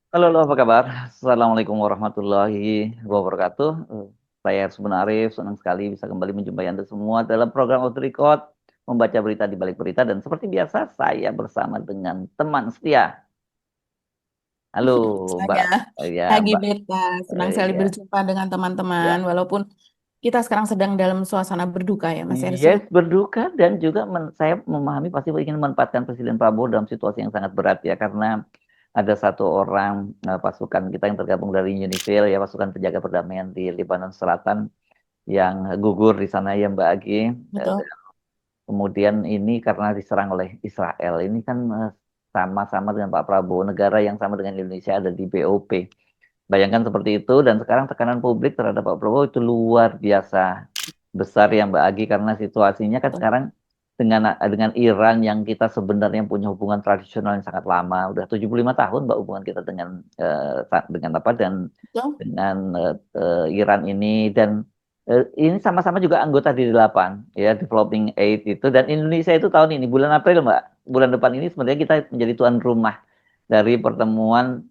Halo, halo, apa kabar? Assalamualaikum warahmatullahi wabarakatuh. Saya Arsman Arif, senang sekali bisa kembali menjumpai Anda semua dalam program Off the Record, membaca berita di balik berita, dan seperti biasa saya bersama dengan teman setia. Halo, Mbak. Saya Ya, Hagi Mbak. Beta, senang sekali Ya, berjumpa dengan teman-teman, ya. walaupun kita sekarang sedang dalam suasana berduka ya, Mas Erso. Yes, berduka dan juga saya memahami pasti ingin memanfaatkan Presiden Prabowo dalam situasi yang sangat berat ya, karena ada satu orang pasukan kita yang tergabung dari UNIFIL ya, pasukan penjaga perdamaian di Lebanon Selatan yang gugur di sana ya Mbak Agi. Betul. Kemudian ini karena diserang oleh Israel. Ini kan sama-sama dengan Pak Prabowo, negara yang sama dengan Indonesia ada di BOP. Bayangkan seperti itu dan sekarang tekanan publik terhadap Pak Prabowo itu luar biasa besar ya Mbak Agi, karena situasinya kan Betul. sekarang dengan Iran yang kita sebenarnya punya hubungan tradisional yang sangat lama, udah 75 tahun Mbak hubungan kita dengan apa dan Betul. dengan Iran ini, dan ini sama-sama juga anggota di delapan ya, Developing Aid itu, dan Indonesia itu tahun ini bulan April Mbak, bulan depan ini sebenarnya kita menjadi tuan rumah dari pertemuan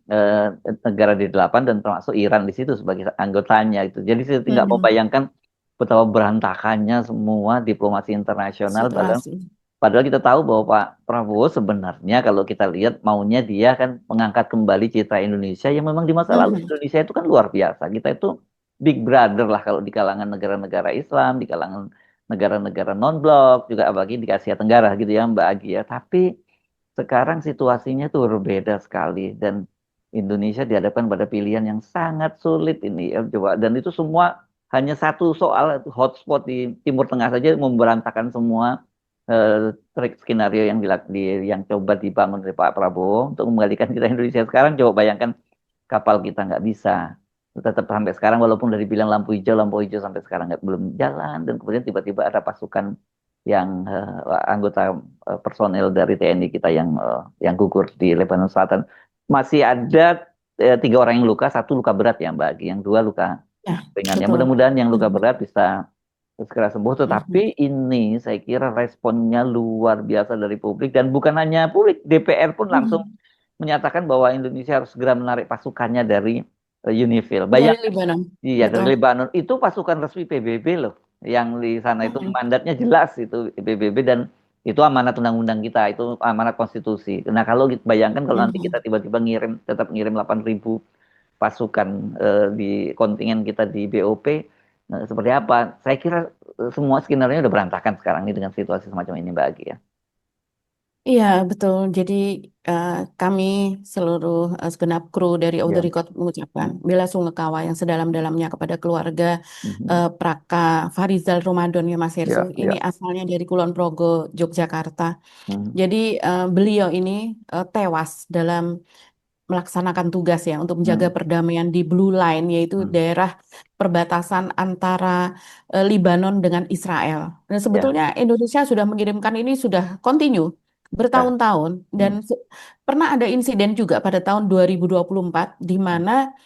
negara di delapan dan termasuk Iran di situ sebagai anggotanya itu. Jadi saya tidak mau Mhm. bayangkan betapa berantakannya semua diplomasi internasional, padahal Situasi. padahal kita tahu bahwa Pak Prabowo sebenarnya kalau kita lihat maunya dia kan mengangkat kembali citra Indonesia yang memang di masa lalu Mhm. Indonesia itu kan luar biasa. Kita itu big brother lah kalau di kalangan negara-negara Islam, di kalangan negara-negara non-blok, juga apalagi di Asia Tenggara gitu ya Mbak Agi ya. Tapi sekarang situasinya tuh berbeda sekali dan Indonesia dihadapkan pada pilihan yang sangat sulit ini ya coba, dan itu semua hanya satu soal, itu hotspot di Timur Tengah saja memberantakan semua trik skenario yang coba dibangun oleh Pak Prabowo untuk mengembalikan kita Indonesia sekarang. Coba bayangkan kapal kita nggak bisa tetap sampai sekarang, walaupun dari bilang lampu hijau sampai sekarang nggak belum jalan, dan kemudian tiba-tiba ada pasukan yang anggota personel dari TNI kita yang gugur di Lebanon Selatan. Masih ada tiga orang yang luka, satu luka berat ya Mbak Agi, yang dua luka Ya, ringan. Ya betul. mudah-mudahan yang luka Mhm. berat bisa segera sembuh. Tetapi Mhm. ini saya kira responnya luar biasa dari publik, dan bukan hanya publik, DPR pun langsung Mhm. menyatakan bahwa Indonesia harus segera menarik pasukannya dari UNIFIL. Dari Bayangkan, Lebanon. iya dari Betul. Lebanon itu pasukan resmi PBB loh, yang di sana itu Mhm. mandatnya jelas itu PBB, dan itu amanat undang-undang kita, itu amanat konstitusi. Nah kalau bayangkan kalau nanti kita Mhm. tiba-tiba tetap ngirim 8.000 pasukan di kontingen kita di BOP, seperti apa? Saya kira semua skenario udah berantakan sekarang ini dengan situasi semacam ini Mbak Agi ya. Iya, betul. Jadi eh, kami seluruh segenap kru dari Auto Ya. Record mengucapkan Hmm. bela sungkawa yang sedalam-dalamnya kepada keluarga Mhm. Praka Farizal Ramadan ya Mas Herso. Ya, Ini ya. asalnya dari Kulon Progo, Yogyakarta. Hmm. Jadi beliau ini tewas dalam melaksanakan tugas ya untuk menjaga Hmm. perdamaian di Blue Line, yaitu Hmm. daerah perbatasan antara Lebanon dengan Israel. Dan Ya, sebetulnya Indonesia sudah mengirimkan ini sudah continue ya. bertahun-tahun, dan Hmm. pernah ada insiden juga pada tahun 2024 di mana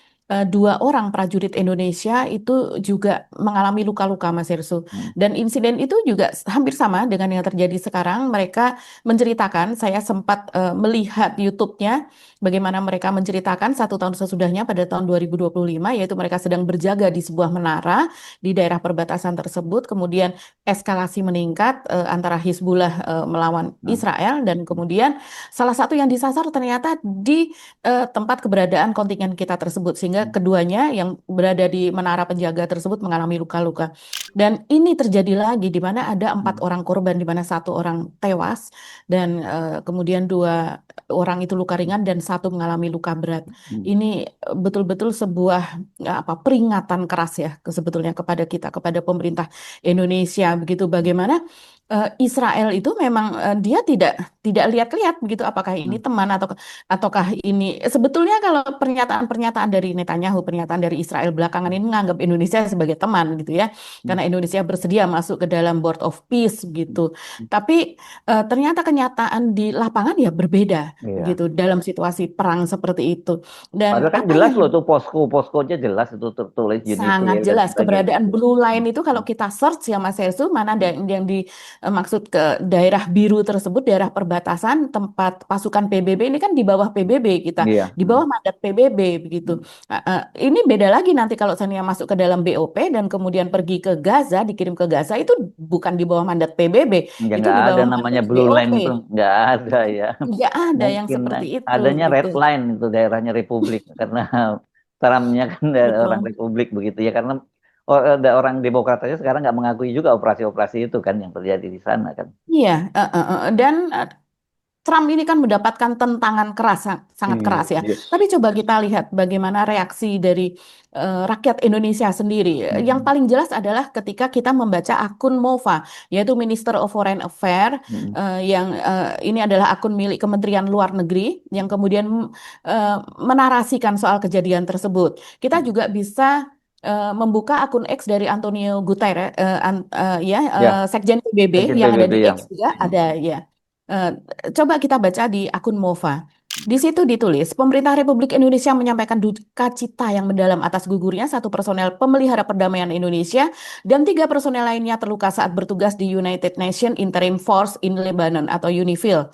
dua orang prajurit Indonesia itu juga mengalami luka-luka, Mas Hersu. Hmm. Dan insiden itu juga hampir sama dengan yang terjadi sekarang. Mereka menceritakan, saya sempat melihat YouTube-nya, bagaimana mereka menceritakan satu tahun sesudahnya pada tahun 2025, yaitu mereka sedang berjaga di sebuah menara di daerah perbatasan tersebut. Kemudian eskalasi meningkat antara Hizbullah melawan Hmm. Israel, dan Hmm. kemudian salah satu yang disasar ternyata di tempat keberadaan kontingen kita tersebut, sehingga Hmm. keduanya yang berada di menara penjaga tersebut mengalami luka-luka. Dan ini terjadi lagi di mana ada Hmm. 4 orang korban, di mana satu orang tewas dan kemudian 2 orang itu luka ringan dan satu mengalami luka berat. Hmm. Ini betul-betul sebuah apa peringatan keras ya sebetulnya kepada kita, kepada pemerintah Indonesia, begitu bagaimana Israel itu memang dia tidak lihat-lihat begitu apakah ini Hmm. teman atau ataukah ini sebetulnya, kalau pernyataan-pernyataan dari Netanyahu, pernyataan dari Israel belakangan ini menganggap Indonesia sebagai teman gitu ya, Hmm. karena Indonesia bersedia masuk ke dalam Board of Peace gitu. Hmm. Tapi ternyata kenyataan di lapangan ya berbeda Iya. gitu dalam situasi perang seperti itu. Dan Padahal kan apa jelas yang loh tuh poskonya jelas itu tertulis sangat UNIFIL dan jelas sebagainya. keberadaan Blue Line Hmm. itu, kalau Hmm. kita search ya Mas Hesu, mana ada Hmm. yang dimaksud ke daerah biru tersebut, daerah perbatasan tempat pasukan PBB ini kan di bawah PBB kita, Iya. di bawah mandat PBB begitu. Ini beda lagi nanti kalau seandainya masuk ke dalam BOP dan kemudian pergi ke Gaza, dikirim ke Gaza itu bukan di bawah mandat PBB, Ya itu nggak di ada bawah namanya mandat blue line BOP. itu nggak ada ya. Nggak ada yang Mungkin seperti itu adanya gitu. red line itu daerahnya Republik karena Trumpnya kan dari orang Betul. Republik begitu ya karena ada orang Demokrat aja sekarang nggak mengakui juga operasi-operasi itu kan yang terjadi di sana kan. Iya, dan Trump ini kan mendapatkan tentangan keras, sangat keras ya. Iya. Tapi coba kita lihat bagaimana reaksi dari rakyat Indonesia sendiri. Yang Mm, paling jelas adalah ketika kita membaca akun MOFA, yaitu Minister of Foreign Affairs, mm, yang ini adalah akun milik Kementerian Luar Negeri, yang kemudian menarasikan soal kejadian tersebut. Kita mm. juga bisa membuka akun X dari Antonio Guterres, ya, Ya, Sekjen PBB Sekjen yang ada PBB di yang X juga ada ya. Eh, Coba kita baca di akun MOFA. Di situ ditulis, pemerintah Republik Indonesia menyampaikan duka cita yang mendalam atas gugurnya satu personel pemelihara perdamaian Indonesia dan tiga personel lainnya terluka saat bertugas di United Nations Interim Force in Lebanon atau UNIFIL.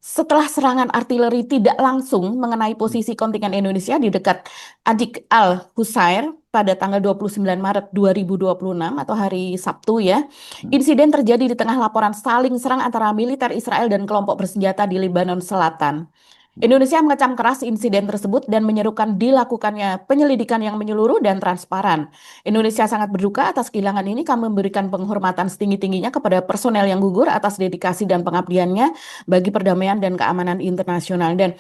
Setelah serangan artileri tidak langsung mengenai posisi kontingen Indonesia di dekat Adik Al-Husair pada tanggal 29 Maret 2026 atau hari Sabtu ya. Insiden terjadi di tengah laporan saling serang antara militer Israel dan kelompok bersenjata di Lebanon Selatan. Indonesia mengecam keras insiden tersebut dan menyerukan dilakukannya penyelidikan yang menyeluruh dan transparan. Indonesia sangat berduka atas kehilangan ini. Kami memberikan penghormatan setinggi-tingginya kepada personel yang gugur atas dedikasi dan pengabdiannya bagi perdamaian dan keamanan internasional. Dan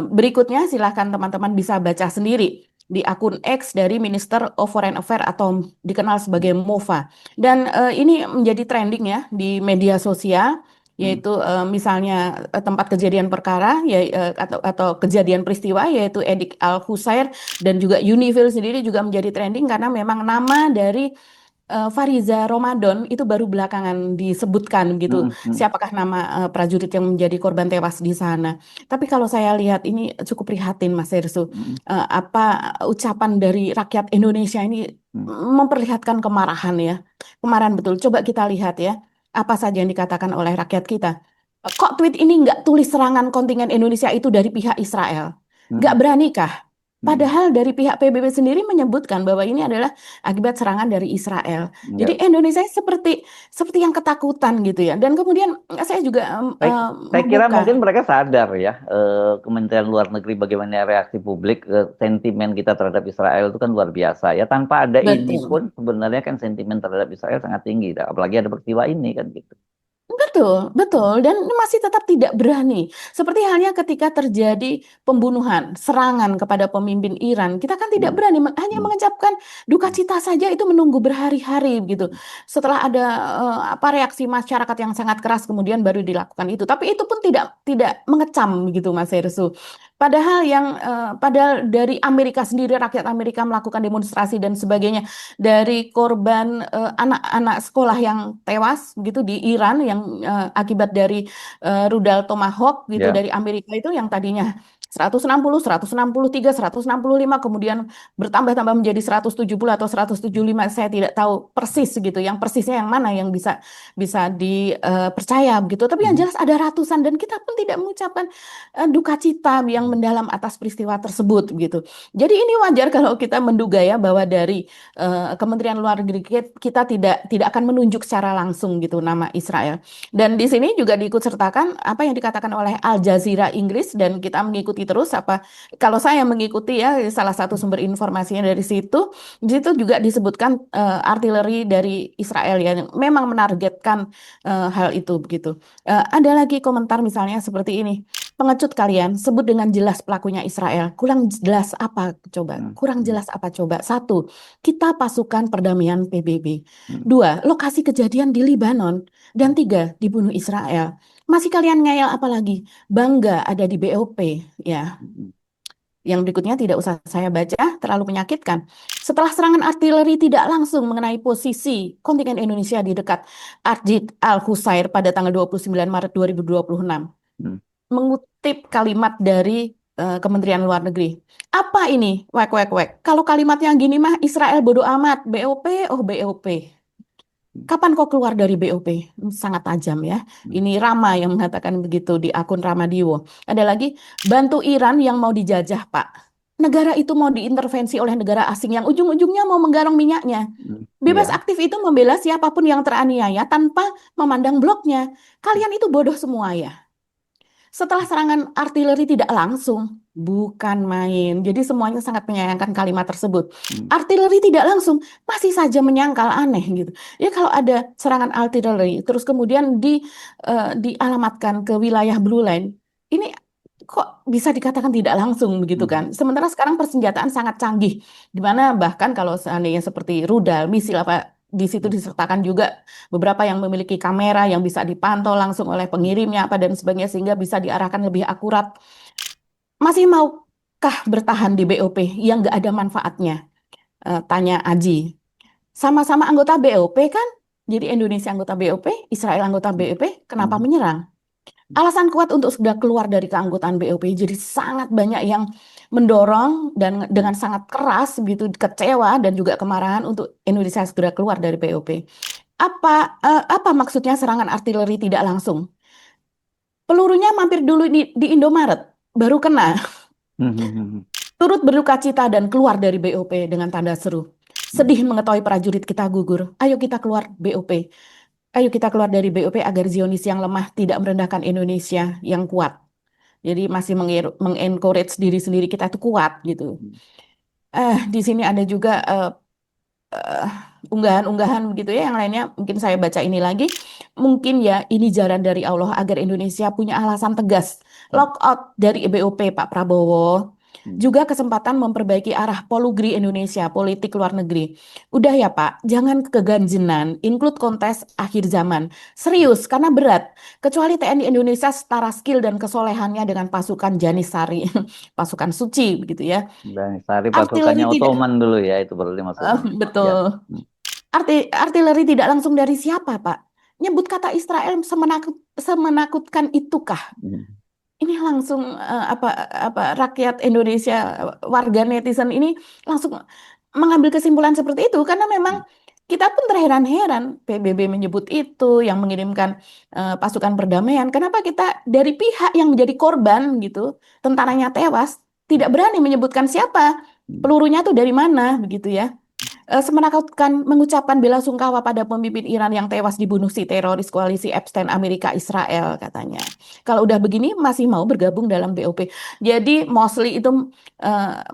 berikutnya silahkan teman-teman bisa baca sendiri di akun X dari Minister of Foreign Affairs atau dikenal sebagai MOFA. Dan ini menjadi trending ya di media sosial, yaitu misalnya tempat kejadian perkara ya, atau kejadian peristiwa yaitu Edik Al-Husair dan juga Unifil sendiri juga menjadi trending karena memang nama dari Fariza Ramadan itu baru belakangan disebutkan gitu. Siapakah nama prajurit yang menjadi korban tewas di sana? Tapi kalau saya lihat ini cukup prihatin, Mas Hersu. Apa ucapan dari rakyat Indonesia ini memperlihatkan kemarahan ya, kemarahan betul. Coba kita lihat ya, apa saja yang dikatakan oleh rakyat kita. Kok tweet ini nggak tulis serangan kontingen Indonesia itu dari pihak Israel? Nggak beranikah? Padahal dari pihak PBB sendiri menyebutkan bahwa ini adalah akibat serangan dari Israel. Jadi Indonesia seperti seperti yang ketakutan gitu ya. Dan kemudian saya juga Saya kira mungkin membuka. mereka sadar ya, Kementerian Luar Negeri bagaimana reaksi publik, sentimen kita terhadap Israel itu kan luar biasa ya. Tanpa ada ini Betul. pun sebenarnya kan sentimen terhadap Israel sangat tinggi, apalagi ada peristiwa ini kan gitu. Betul, betul, dan masih tetap tidak berani. Seperti halnya ketika terjadi pembunuhan, serangan kepada pemimpin Iran, kita kan tidak Hmm, berani, hanya hmm, mengucapkan duka hmm, cita saja itu menunggu berhari-hari gitu. Setelah ada apa reaksi masyarakat yang sangat keras, kemudian baru dilakukan itu. Tapi itu pun tidak mengecam gitu, Mas Hersu. Padahal dari Amerika sendiri, rakyat Amerika melakukan demonstrasi dan sebagainya, dari korban anak-anak sekolah yang tewas gitu di Iran yang akibat dari rudal Tomahawk gitu ya. dari Amerika itu yang tadinya 160, 163, 165 kemudian bertambah-tambah menjadi 170 atau 175, saya tidak tahu persis gitu. Yang persisnya yang mana yang bisa bisa dipercaya begitu. Tapi yang Hmm, jelas ada ratusan dan kita pun tidak mengucapkan duka cita yang mendalam atas peristiwa tersebut gitu. Jadi ini wajar kalau kita menduga ya bahwa dari Kementerian Luar Negeri kita tidak akan menunjuk secara langsung gitu nama Israel. Dan di sini juga diikut sertakan apa yang dikatakan oleh Al Jazeera Inggris dan kita mengikuti terus apa kalau saya mengikuti ya salah satu sumber informasinya dari situ. Di situ juga disebutkan artileri dari Israel yang memang menargetkan hal itu begitu. Ada lagi komentar misalnya seperti ini. Pengecut kalian, sebut dengan jelas pelakunya Israel. Kurang jelas apa coba? hmm, Kurang hmm, jelas apa coba? Satu, kita pasukan perdamaian PBB. hmm, Dua, lokasi kejadian di Libanon. Dan tiga, dibunuh Israel. Masih kalian ngeyel apa lagi? Bangga ada di BOP. Ya, hmm, yang berikutnya tidak usah saya baca, terlalu menyakitkan. Setelah serangan artileri tidak langsung mengenai posisi kontingen Indonesia di dekat Arjid Al-Husair pada tanggal 29 Maret 2026. hmm. Mengutip kalimat dari Kementerian Luar Negeri. Apa ini? Wek, wek, wek. Kalau kalimatnya gini mah Israel bodoh amat. BOP, oh BOP. Kapan kau keluar dari BOP? Sangat tajam ya. Hmm. Ini Rama yang mengatakan begitu di akun Ramadio. Ada lagi, bantu Iran yang mau dijajah, Pak. Negara itu mau diintervensi oleh negara asing yang ujung-ujungnya mau menggarong minyaknya. Hmm. Bebas Ya. aktif itu membela siapapun yang teraniaya tanpa memandang bloknya. Kalian itu bodoh semua ya. Setelah serangan artileri tidak langsung, bukan main. Jadi semuanya sangat menyayangkan kalimat tersebut. Hmm. Artileri tidak langsung, masih saja menyangkal aneh gitu. Ya kalau ada serangan artileri, terus kemudian dialamatkan ke wilayah Blue Line, ini kok bisa dikatakan tidak langsung begitu Hmm. kan? Sementara sekarang persenjataan sangat canggih, di mana bahkan kalau seandainya seperti rudal, misil apa di situ disertakan juga beberapa yang memiliki kamera yang bisa dipantau langsung oleh pengirimnya apa dan sebagainya sehingga bisa diarahkan lebih akurat. Masih maukah bertahan di BOP yang nggak ada manfaatnya? Tanya Aji. Sama-sama anggota BOP kan? Jadi Indonesia anggota BOP, Israel anggota BOP, kenapa Hmm. menyerang? Alasan kuat untuk sudah keluar dari keanggotaan BOP. Jadi sangat banyak yang mendorong dan Hmm. dengan sangat keras begitu kecewa dan juga kemarahan untuk Indonesia segera keluar dari BOP. Apa maksudnya serangan artileri tidak langsung? Pelurunya mampir dulu di Indomaret, baru kena. Hmm. Hmm. Turut berduka cita dan keluar dari BOP dengan tanda seru. Hmm. Sedih mengetahui prajurit kita gugur. Ayo kita keluar BOP. Ayo kita keluar dari BOP agar Zionis yang lemah tidak merendahkan Indonesia yang kuat. Jadi masih mengencourage diri sendiri kita itu kuat gitu. Hmm. Di sini ada juga eh, unggahan-unggahan begitu ya yang lainnya mungkin saya baca ini lagi mungkin ya ini jalan dari Allah agar Indonesia punya alasan tegas Hmm. lockout dari BOP Pak Prabowo Hmm. juga kesempatan memperbaiki arah polugri Indonesia politik luar negeri udah ya Pak jangan keganjenan include kontes akhir zaman serius karena berat kecuali TNI Indonesia setara skill dan kesolehannya dengan pasukan Janissary pasukan suci begitu ya Dan Sari pasukannya artileri tidak Ottoman dulu ya, itu baru dimaksudnya. Ya. betul. Hmm. Artileri tidak langsung dari siapa, Pak? Nyebut kata Israel semenakutkan itukah? Hmm. Ini langsung apa rakyat Indonesia warga netizen ini langsung mengambil kesimpulan seperti itu karena memang kita pun terheran-heran PBB menyebut itu yang mengirimkan pasukan perdamaian. Kenapa kita dari pihak yang menjadi korban gitu, tentaranya tewas, tidak berani menyebutkan siapa Hmm. pelurunya tuh dari mana begitu ya? Semenakutkan mengucapkan bela sungkawa pada pemimpin Iran yang tewas dibunuh si teroris koalisi Epstein Amerika Israel katanya. Kalau udah begini masih mau bergabung dalam BOP. Jadi Mosley itu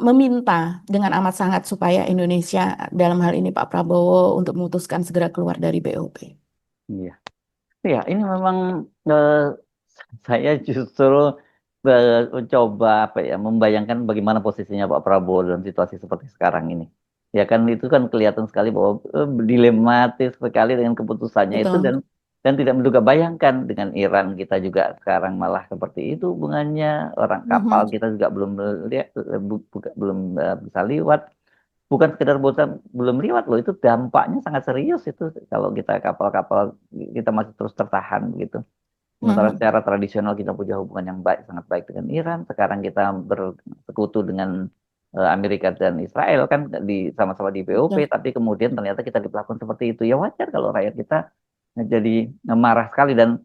meminta dengan amat sangat supaya Indonesia dalam hal ini Pak Prabowo untuk memutuskan segera keluar dari BOP. Iya. Ya, ini memang eh, saya justru mencoba apa ya, membayangkan bagaimana posisinya Pak Prabowo dalam situasi seperti sekarang ini. Ya kan itu kan kelihatan sekali bahwa dilematis sekali dengan keputusannya itu Betul. dan tidak menduga bayangkan dengan Iran kita juga sekarang malah seperti itu hubungannya orang kapal Mhm. kita juga belum lihat belum bisa liwat. Bukan sekedar bosan belum liwat loh, itu dampaknya sangat serius itu kalau kita kapal-kapal kita masih terus tertahan begitu. Sementara Mhm. secara tradisional kita punya hubungan yang baik, sangat baik dengan Iran. Sekarang kita bersekutu dengan Amerika dan Israel kan sama-sama di BOP, Betul. tapi kemudian ternyata kita diperlakukan seperti itu. Ya wajar kalau rakyat kita jadi marah sekali dan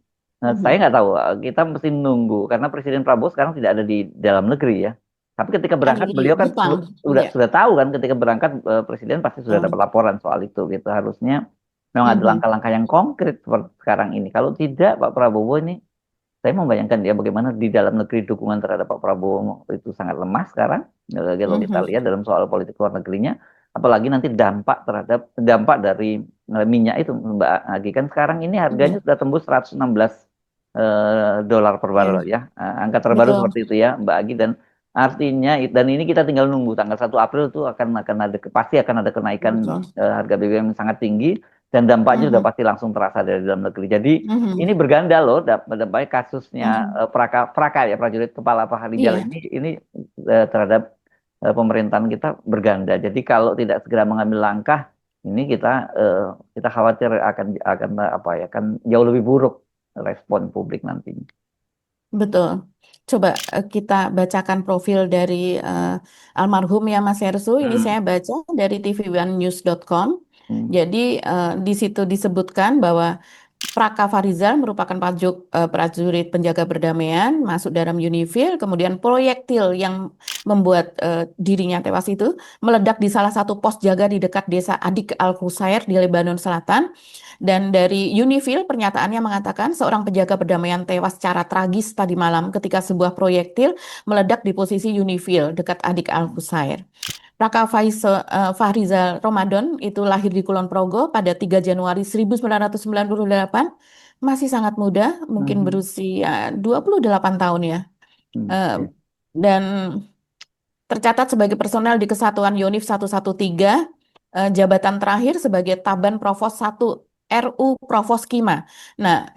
saya Mhm. nggak tahu, kita mesti nunggu karena Presiden Prabowo sekarang tidak ada di dalam negeri ya. Tapi ketika Ada berangkat di beliau kan Jepang. sudah Ya, sudah tahu kan ketika berangkat Presiden pasti sudah dapat betul. laporan soal itu gitu. Harusnya memang ada Mhm. langkah-langkah yang konkret seperti sekarang ini. Kalau tidak Pak Prabowo ini saya membayangkan dia bagaimana di dalam negeri dukungan terhadap Pak Prabowo itu sangat lemah sekarang. Kalau kita Mhm. lihat dalam soal politik luar negerinya, apalagi nanti dampak dari minyak itu, Mbak Agi kan sekarang ini harganya Iya, sudah tembus 116 dolar per barrel ya, ya. Angka terbaru betul. seperti itu ya, Mbak Agi dan artinya dan ini kita tinggal nunggu tanggal 1 April itu akan ada pasti akan ada kenaikan Betul. harga BBM yang sangat tinggi dan dampaknya sudah Mhm. pasti langsung terasa dari dalam negeri. Jadi ini Mhm. berganda loh, baik kasusnya Mhm. Praka ya prajurit kepala Rijal Iya, ini terhadap pemerintahan kita berganda. Jadi kalau tidak segera mengambil langkah, ini kita khawatir akan apa ya, akan jauh lebih buruk respon publik nantinya. betul. Coba kita bacakan profil dari almarhum ya Mas Hersu. Ini Hmm. saya baca dari tvOneNews.com. Hmm. Jadi di situ disebutkan bahwa Praka Farizal merupakan prajurit penjaga perdamaian masuk dalam UNIFIL, kemudian proyektil yang membuat dirinya tewas itu meledak di salah satu pos jaga di dekat desa Adik Al-Qusair di Lebanon Selatan. Dan dari UNIFIL pernyataannya mengatakan seorang penjaga perdamaian tewas secara tragis tadi malam ketika sebuah proyektil meledak di posisi UNIFIL dekat Adik Al-Qusair. Fahrizal Ramadan itu lahir di Kulon Progo pada 3 Januari 1998, masih sangat muda, mungkin Mhm. berusia 28 tahun ya. Hmm. Eh, Ya. dan tercatat sebagai personel di Kesatuan Yonif 113, jabatan terakhir sebagai Taban Provos 1 RU Provos Kima. Nah,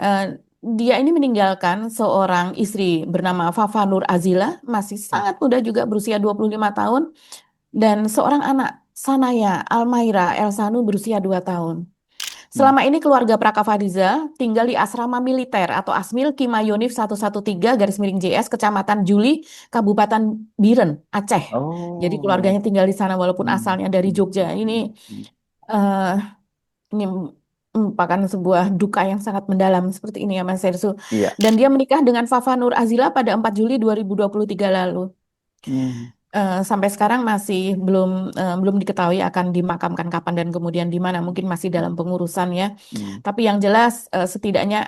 dia ini meninggalkan seorang istri bernama Fafa Nur Azila, masih sangat muda juga berusia 25 tahun, dan seorang anak Sanaya Almaira Elsanu berusia 2 tahun. Hmm. Selama ini keluarga Praka Fariza tinggal di asrama militer atau Asmil Kimayunif 113 garis miring JS Kecamatan Juli Kabupaten Biren Aceh. Jadi Oh. keluarganya tinggal di sana walaupun Hmm. asalnya dari Hmm. Jogja. Hmm. Hmm. Eh, ini merupakan sebuah duka yang sangat mendalam seperti ini ya Mas Sersu. Iya. Dan dia menikah dengan Fafa Nur Azila pada 4 Juli 2023 lalu. Hmm. Sampai sekarang masih belum diketahui akan dimakamkan kapan dan kemudian di mana, mungkin masih dalam pengurusan ya. Hmm. Tapi yang jelas setidaknya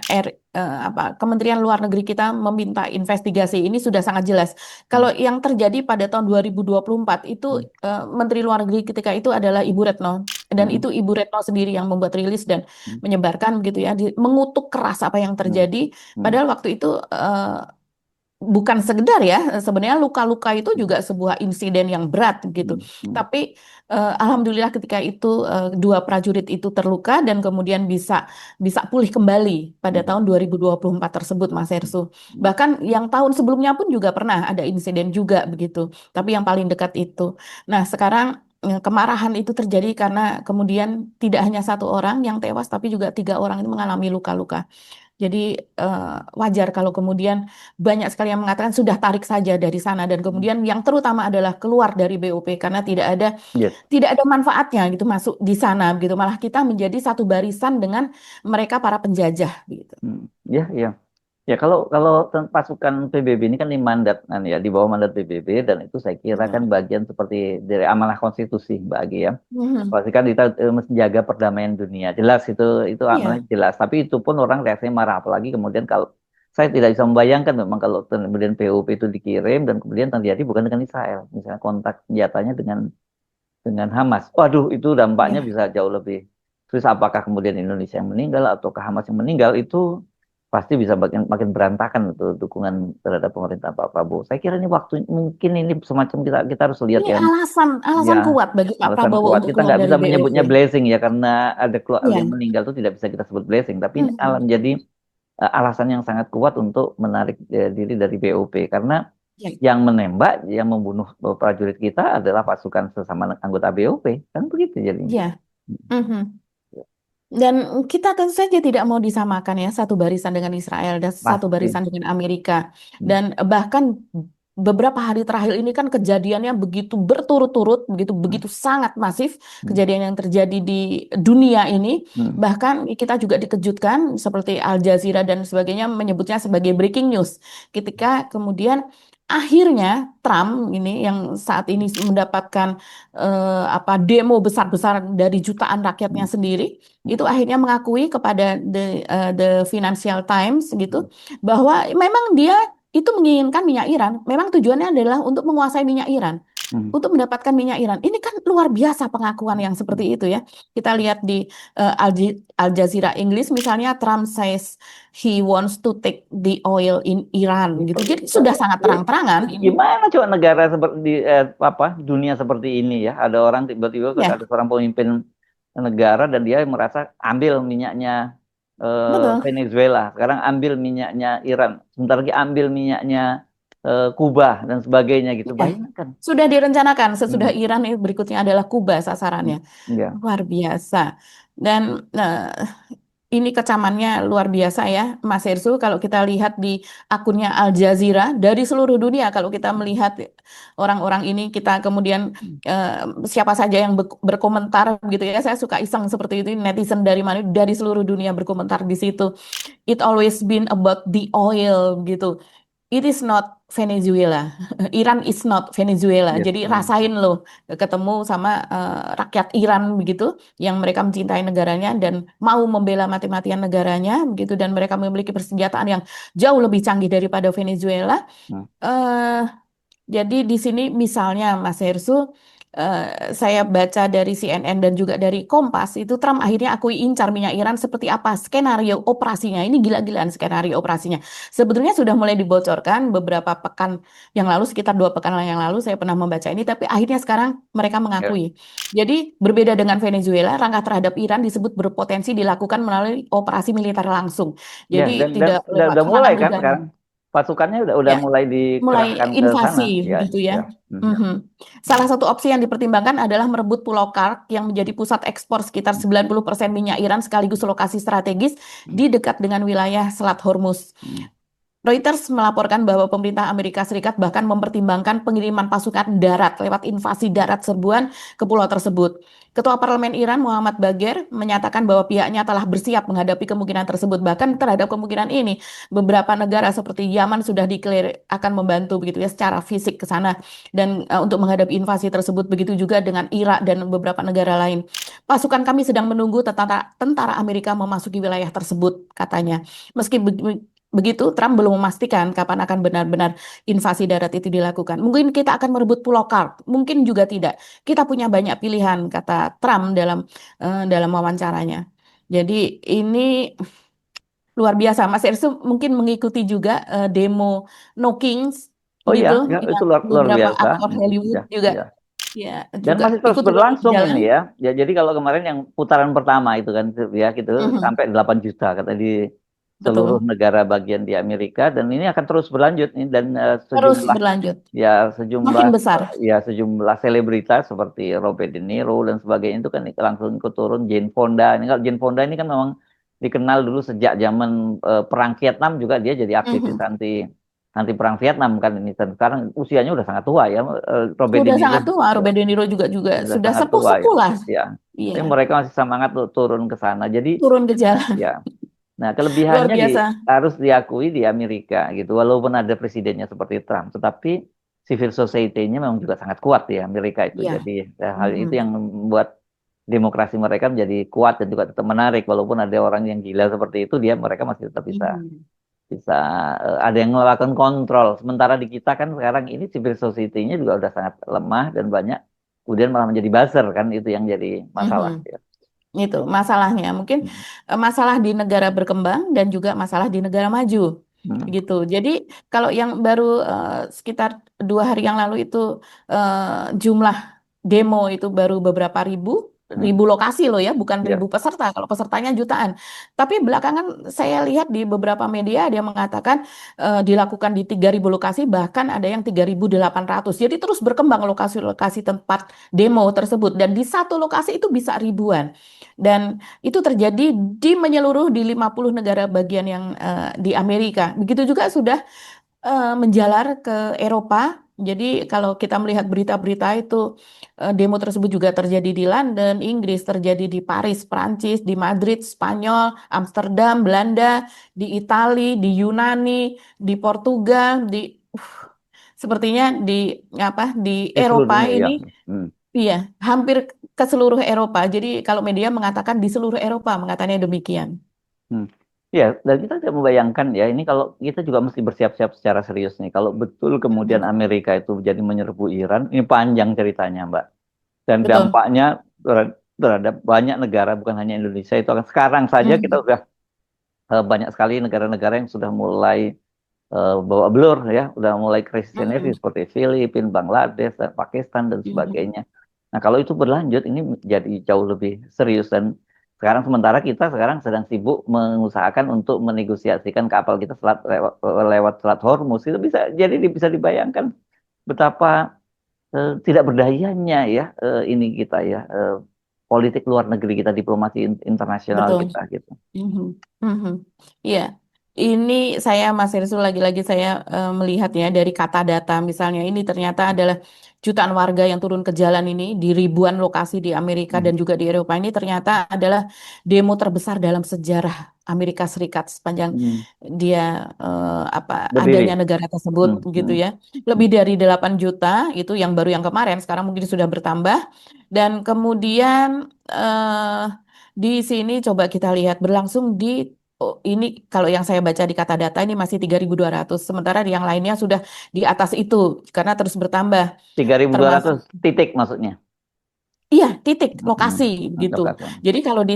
Kementerian Luar Negeri kita meminta investigasi ini sudah sangat jelas. Hmm. Kalau yang terjadi pada tahun 2024 itu Hmm. Menteri Luar Negeri ketika itu adalah Ibu Retno, dan Hmm. itu Ibu Retno sendiri yang membuat rilis dan Hmm. menyebarkan gitu ya, mengutuk keras apa yang Hmm. terjadi. Hmm. Padahal waktu itu bukan sekedar ya, sebenarnya luka-luka itu juga sebuah insiden yang berat gitu. Hmm. Hmm. Tapi alhamdulillah ketika itu dua prajurit itu terluka dan kemudian bisa bisa pulih kembali pada Hmm. tahun 2024 tersebut, Mas Ersu. Hmm. Bahkan yang tahun sebelumnya pun juga pernah ada insiden juga begitu. Tapi yang paling dekat itu. Nah, sekarang kemarahan itu terjadi karena kemudian tidak hanya satu orang yang tewas, tapi juga 3 orang ini mengalami luka-luka. Jadi wajar kalau kemudian banyak sekali yang mengatakan sudah tarik saja dari sana, dan Hmm. kemudian yang terutama adalah keluar dari BOP karena Yes. tidak ada manfaatnya gitu masuk di sana gitu. Malah kita menjadi satu barisan dengan mereka para penjajah gitu. Hmm. Ya, ya. Ya, kalau pasukan PBB ini kan di mandat kan ya, di bawah mandat PBB, dan itu saya kira kan Betul. bagian seperti dari amanah konstitusi Mbak Agi ya. Mhm. Pasti kan kita menjaga perdamaian dunia. Jelas itu amanahnya Iya, jelas. Tapi itu pun orang reaksinya marah. Apalagi kemudian kalau saya tidak bisa membayangkan memang kalau kemudian POP itu dikirim dan kemudian terjadi bukan dengan Israel. Misalnya kontak senjatanya dengan Hamas. Waduh, itu dampaknya iya. bisa jauh lebih. Terus apakah kemudian Indonesia yang meninggal ataukah Hamas yang meninggal, itu pasti bisa makin makin berantakan itu dukungan terhadap pemerintah Pak Prabowo. Saya kira ini waktu mungkin ini semacam kita harus lihat Ini ya. alasan Ya, alasan kuat bagi Pak alasan Prabowo kuat. untuk Kita keluar nggak dari bisa BOP. menyebutnya blessing ya, karena ada yang Iya. meninggal itu tidak bisa kita sebut blessing. Tapi ini Mhm. menjadi alasan yang sangat kuat untuk menarik diri dari BOP. Karena Iya. yang menembak, yang membunuh prajurit kita adalah pasukan sesama anggota BOP. Kan begitu jadinya. Iya. Mhm. Dan kita tentu saja tidak mau disamakan ya, satu barisan dengan Israel dan satu Pasti. barisan dengan Amerika. Hmm. Dan bahkan beberapa hari terakhir ini kan kejadiannya begitu berturut-turut, begitu Hmm. begitu sangat masif Hmm. kejadian yang terjadi di dunia ini. Hmm. Bahkan kita juga dikejutkan seperti Al Jazeera dan sebagainya menyebutnya sebagai breaking news. Ketika kemudian akhirnya Trump ini yang saat ini mendapatkan demo besar-besar dari jutaan rakyatnya Hmm. sendiri, itu Hmm. akhirnya mengakui kepada the Financial Times gitu Hmm. bahwa memang dia itu menginginkan minyak Iran, memang tujuannya adalah untuk menguasai minyak Iran, Hmm. untuk mendapatkan minyak Iran. Ini kan luar biasa pengakuan yang seperti Hmm. itu ya. Kita lihat di Al Jazeera Inggris misalnya, Trump says he wants to take the oil in Iran gitu. Jadi sudah sangat terang-terangan ini. Gimana coba negara seperti di apa dunia seperti ini ya, ada orang tiba-tiba ada Ya, seorang pemimpin negara dan dia merasa ambil minyaknya betul. Venezuela, sekarang ambil minyaknya Iran, sebentar lagi ambil minyaknya Kuba dan sebagainya gitu. Ya. Bayangkan. Sudah direncanakan sesudah Hmm. Iran, berikutnya adalah Kuba Hmm. sasarannya. Ya. Luar biasa. Dan ini kecamannya luar biasa ya, Mas Hersu. Kalau kita lihat di akunnya Al Jazeera dari seluruh dunia, kalau kita melihat orang-orang ini, kita kemudian siapa saja yang berkomentar gitu ya. Saya suka iseng seperti itu, netizen dari mana, dari seluruh dunia berkomentar di situ. It always been about the oil gitu. It is not Venezuela. Iran is not Venezuela. Yes. Jadi rasain loh ketemu sama rakyat Iran begitu yang mereka mencintai negaranya dan mau membela mati-matian negaranya begitu dan mereka memiliki persenjataan yang jauh lebih canggih daripada Venezuela. Hmm. eh jadi di sini misalnya Mas Hersu, saya baca dari CNN dan juga dari Kompas, itu Trump akhirnya akui incar minyak Iran seperti apa skenario operasinya. Ini gila-gilaan skenario operasinya. Sebetulnya sudah mulai dibocorkan beberapa pekan yang lalu, sekitar 2 pekan yang lalu saya pernah membaca ini, tapi akhirnya sekarang mereka Ya. mengakui. Jadi berbeda dengan Venezuela, langkah terhadap Iran disebut berpotensi dilakukan melalui operasi militer langsung. Ya, Jadi dan tidak udah, lewat udah mulai serangan kan udara. sekarang pasukannya udah Ya, mulai mulai dikerahkan ke invasi sana. Ya, begitu ya. ya. Hmm, ya. Mhm. Salah satu opsi yang dipertimbangkan adalah merebut Pulau Kark yang menjadi pusat ekspor sekitar 90% minyak Iran sekaligus lokasi strategis Hmm, di dekat dengan wilayah Selat Hormuz. hmm. Reuters melaporkan bahwa pemerintah Amerika Serikat bahkan mempertimbangkan pengiriman pasukan darat lewat invasi darat serbuan ke pulau tersebut. Ketua Parlemen Iran Muhammad Bagher menyatakan bahwa pihaknya telah bersiap menghadapi kemungkinan tersebut. Bahkan terhadap kemungkinan ini, beberapa negara seperti Yaman sudah diklarir akan membantu begitu ya secara fisik ke sana dan untuk menghadapi invasi tersebut. Begitu juga dengan Irak dan beberapa negara lain. Pasukan kami sedang menunggu tentara Amerika memasuki wilayah tersebut, katanya. Meski begitu, Trump belum memastikan kapan akan benar-benar invasi darat itu dilakukan. Mungkin kita akan merebut Pulau Kark, mungkin juga tidak. Kita punya banyak pilihan, kata Trump dalam wawancaranya. Jadi ini luar biasa. Mas Ersu mungkin mengikuti juga demo No Kings Oh iya, begitu, ya, itu yang luar, luar beberapa biasa. aktor Hollywood Ya, juga ya. ya Dan juga masih terus ikut turun berlangsung jalan. ini ya. Ya, jadi kalau kemarin yang putaran pertama itu kan ya gitu Mhm, sampai 8 juta kata di seluruh betul. negara bagian di Amerika dan ini akan terus berlanjut nih dan Terus sejumlah berlanjut. ya sejumlah Makin besar. ya sejumlah selebritas seperti Robert De Niro dan sebagainya itu kan langsung ikut turun. Jane Fonda ini kalau Jane Fonda ini kan memang dikenal dulu sejak zaman perang Vietnam juga dia jadi aktivis Mhm. anti anti perang Vietnam kan ini dan sekarang usianya udah sangat tua ya. Robert De Sudah Niro sangat tua, ya, Robert De Niro juga juga sudah sudah sangat tua ya sepuh-sepuh lah. ya Iya, tapi mereka masih semangat untuk turun ke sana jadi turun ke jalan. ya nah Luar kelebihannya biasa. harus diakui di Amerika gitu walaupun ada presidennya seperti Trump tetapi civil society-nya memang juga sangat kuat di Amerika itu Iya. jadi hal itu Mhm. yang membuat demokrasi mereka menjadi kuat dan juga tetap menarik walaupun ada orang yang gila seperti itu dia mereka masih tetap bisa Mhm. bisa ada yang melakukan kontrol. Sementara di kita kan sekarang ini civil society-nya juga udah sangat lemah dan banyak kemudian malah menjadi buzzer kan itu yang jadi Mhm. masalah ya. Itu masalahnya. Mungkin Hmm. masalah di negara berkembang dan juga masalah di negara maju. Hmm. Gitu. Jadi kalau yang baru sekitar 2 hari yang lalu itu jumlah demo itu baru beberapa ribu, Hmm. ribu lokasi loh ya, bukan Ya. ribu peserta. Kalau pesertanya jutaan. Tapi belakangan saya lihat di beberapa media dia mengatakan dilakukan di 3.000 lokasi, bahkan ada yang 3.800. Jadi terus berkembang lokasi-lokasi tempat demo tersebut. Dan di satu lokasi itu bisa ribuan. Dan itu terjadi di menyeluruh di 50 negara bagian yang di Amerika. Begitu juga sudah menjalar ke Eropa. Jadi kalau kita melihat berita-berita itu demo tersebut juga terjadi di London, Inggris, terjadi di Paris, Prancis, di Madrid, Spanyol, Amsterdam, Belanda, di Itali, di Yunani, di Portugal, sepertinya di apa di Di seluruh Eropa dunia ya. ini. Hmm. Iya, hampir ke seluruh Eropa. Jadi kalau media mengatakan di seluruh Eropa, mengatakannya demikian. Hmm. Ya, dan kita tidak membayangkan ya, ini kalau kita juga mesti bersiap-siap secara serius nih. Kalau betul kemudian Mhm. Amerika itu jadi menyerbu Iran, ini panjang ceritanya, Mbak. Dan Betul. dampaknya terhadap banyak negara, bukan hanya Indonesia, itu akan sekarang saja kita Mhm. udah banyak sekali negara-negara yang sudah mulai bawa blur ya, udah mulai krisis energi Mhm. seperti Filipina, Bangladesh, dan Pakistan dan Mhm. sebagainya. Nah, kalau itu berlanjut ini jadi jauh lebih serius dan sekarang sementara kita sekarang sedang sibuk mengusahakan untuk menegosiasikan kapal kita lewat Selat Hormuz itu bisa jadi bisa dibayangkan betapa tidak berdayanya ya ini kita ya politik luar negeri kita, diplomasi internasional betul. kita gitu. Mhm, mhm. Iya, ini saya Mas Rizul lagi-lagi saya melihat ya dari kata data misalnya ini ternyata adalah jutaan warga yang turun ke jalan ini di ribuan lokasi di Amerika Hmm. dan juga di Eropa ini ternyata adalah demo terbesar dalam sejarah Amerika Serikat sepanjang Hmm. dia apa adanya Berdiri. negara tersebut Hmm. gitu Hmm. ya. Hmm. Lebih dari 8 juta itu yang baru yang kemarin sekarang mungkin sudah bertambah dan kemudian di sini coba kita lihat berlangsung di ini kalau yang saya baca di kata data ini masih 3.200 sementara di yang lainnya sudah di atas itu karena terus bertambah 3.200 termasuk titik maksudnya. iya titik Hmm. lokasi gitu. Lokasi. Jadi kalau di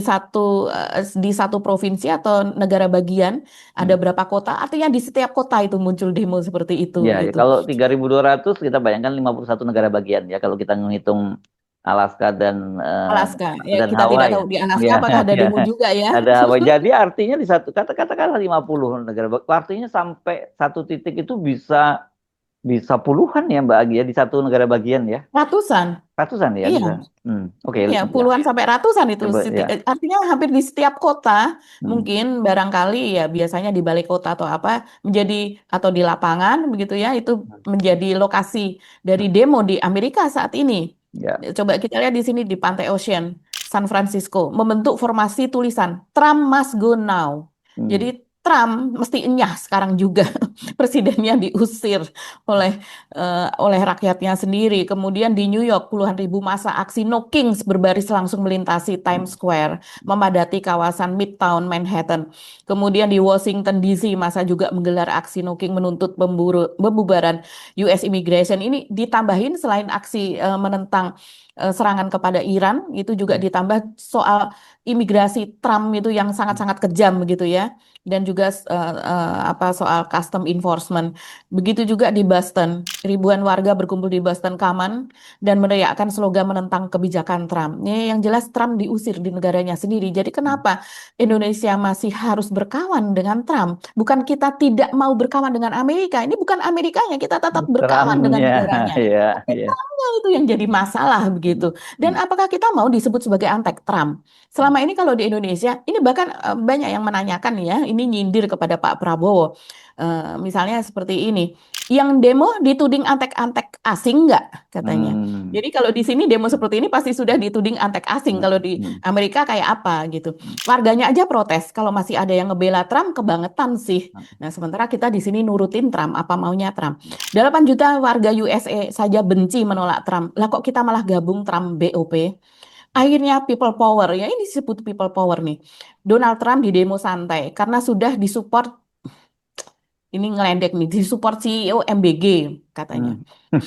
satu provinsi atau negara bagian ada Hmm. berapa kota artinya di setiap kota itu muncul demo seperti itu Ya, ya, gitu. kalau 3.200 kita bayangkan 51 negara bagian ya kalau kita menghitung Alaska Alaska ya dan kita tidak Hawaii. tahu di Alaska Ya, apakah ada ya. demo juga ya. Ada Hawaii. Jadi artinya di satu katakanlah 50 negara. Artinya sampai satu titik itu bisa bisa puluhan ya Mbak Agi ya di satu negara bagian ya. Ratusan. Ratusan ya Iya. bisa. Oke, Iya, ya. puluhan sampai ratusan itu. Coba ya. Artinya hampir di setiap kota, Hmm. mungkin barangkali ya biasanya di balai kota atau apa, menjadi atau di lapangan begitu ya, itu menjadi lokasi dari demo di Amerika saat ini. Ya. Coba kita lihat di sini di Pantai Ocean, San Francisco, membentuk formasi tulisan Trump must go now. Jadi Hmm. Trump mesti enyah sekarang juga. Presidennya diusir oleh oleh rakyatnya sendiri. Kemudian di New York, puluhan ribu massa aksi No Kings berbaris langsung melintasi Times Square, memadati kawasan Midtown Manhattan. Kemudian di Washington DC, massa juga menggelar aksi No King menuntut pembubaran US Immigration. Ini ditambahin selain aksi menentang serangan kepada Iran, itu juga ditambah soal imigrasi Trump itu yang sangat-sangat kejam begitu ya. Dan juga apa soal custom enforcement. Begitu juga di Boston, ribuan warga berkumpul di Boston Common dan meneriakkan slogan menentang kebijakan Trump. Ini yang jelas Trump diusir di negaranya sendiri. Jadi kenapa Indonesia masih harus berkawan dengan Trump? Bukan kita tidak mau berkawan dengan Amerika. Ini bukan Amerikanya, kita tetap berkawan dengan Trumpnya negaranya. ya Tapi ya. Trumpnya itu yang jadi masalah begitu. Dan Hmm. apakah kita mau disebut sebagai antek Trump? Selama ini kalau di Indonesia, ini bahkan banyak yang menanyakan ya, ini nyindir kepada Pak Prabowo. Misalnya seperti ini, yang demo dituding antek-antek asing nggak katanya. Hmm. Jadi kalau di sini demo seperti ini pasti sudah dituding antek asing. Kalau di Hmm. Amerika kayak apa gitu. Warganya aja protes. Kalau masih ada yang ngebela Trump, kebangetan sih. Nah, sementara kita di sini nurutin Trump, apa maunya Trump. 8 juta warga USA saja benci menolak Trump. Lah kok kita malah gabung Trump BOP? Akhirnya people power, ya ini disebut people power nih. Donald Trump di demo santai karena sudah disupport, ini ngelendek nih, disupport CEO MBG katanya. Hmm.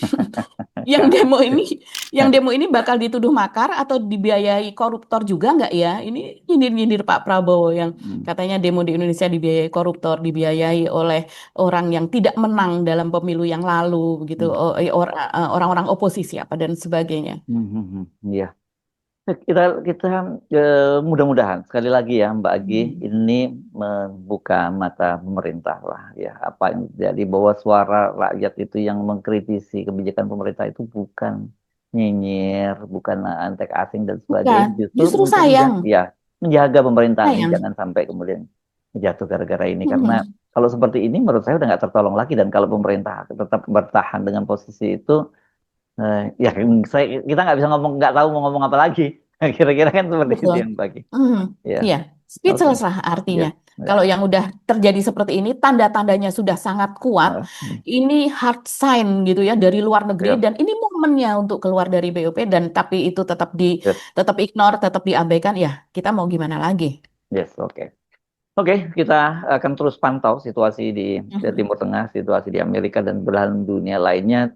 Yang demo ini, yang demo ini bakal dituduh makar atau dibiayai koruptor juga nggak ya? Ini nyindir-nyindir Pak Prabowo yang Hmm. katanya demo di Indonesia dibiayai koruptor, dibiayai oleh orang yang tidak menang dalam pemilu yang lalu, begitu, Hmm. orang-orang oposisi apa dan sebagainya. Iya. Kita kita mudah-mudahan sekali lagi ya Mbak Agi Hmm. ini membuka mata pemerintah lah ya apa yang jadi bahwa suara rakyat itu yang mengkritisi kebijakan pemerintah itu bukan nyinyir, bukan antek asing dan Bukan, sebagainya, justru justru untuk sayang, menjaga pemerintahan ini sayang. jangan sampai kemudian jatuh gara-gara ini karena Mhm. kalau seperti ini menurut saya udah nggak tertolong lagi dan kalau pemerintah tetap bertahan dengan posisi itu ya kita nggak bisa ngomong nggak tahu mau ngomong apa lagi. Kira-kira kan seperti itu Betul. yang bagi. Mhm. Ya, Iya, oke. speechless lah Ya, artinya. ya. Kalau yang udah terjadi seperti ini, tanda-tandanya sudah sangat kuat. Hmm. Ini hard sign gitu ya dari luar negeri Ya, dan ini momennya untuk keluar dari BOP dan tapi itu yes, tetap ignore, tetap diabaikan. Ya, kita mau gimana lagi? yes, oke. Oke, kita akan terus pantau situasi di Mhm. Timur Tengah, situasi di Amerika dan belahan dunia lainnya.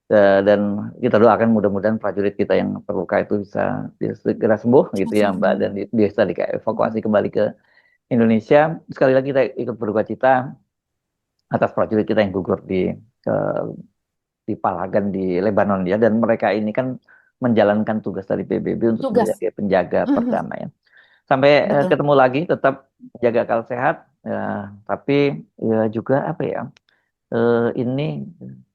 Dan kita doakan mudah-mudahan prajurit kita yang terluka itu bisa segera sembuh gitu ya Mbak dan bisa dievakuasi kembali ke Indonesia. Sekali lagi kita ikut berduka cita atas prajurit kita yang gugur di Palagan di Lebanon ya dan mereka ini kan menjalankan tugas dari PBB untuk Tugas. sebagai penjaga Mhm. perdamaian. Sampai Betul. ketemu lagi tetap jaga akal sehat ya, tapi ya juga apa ya ini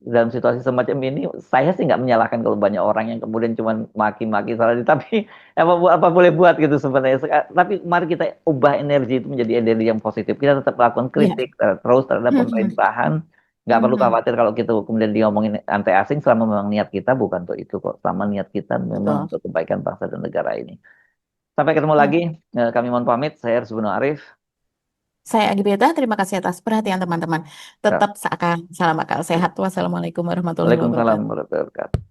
dalam situasi semacam ini saya sih nggak menyalahkan kalau banyak orang yang kemudian cuma maki-maki salah tapi apa boleh buat gitu sebenarnya. Tapi mari kita ubah energi itu menjadi energi yang positif, kita tetap melakukan Iya. kritik terus terhadap Mhm. pemerintahan. Nggak perlu Mhm. khawatir kalau kita kemudian diomongin anti asing, selama memang niat kita bukan untuk itu kok, selama niat kita memang Betul. untuk kebaikan bangsa dan negara ini. Sampai ketemu lagi. Oke. Kami mohon pamit, saya Rizwanul Arif. Saya Agi Beta, terima kasih atas perhatian teman-teman. Ya. Tetap seakan salam akal sehat. Wassalamualaikum warahmatullahi Waalaikumsalam wabarakatuh. warahmatullahi wabarakatuh.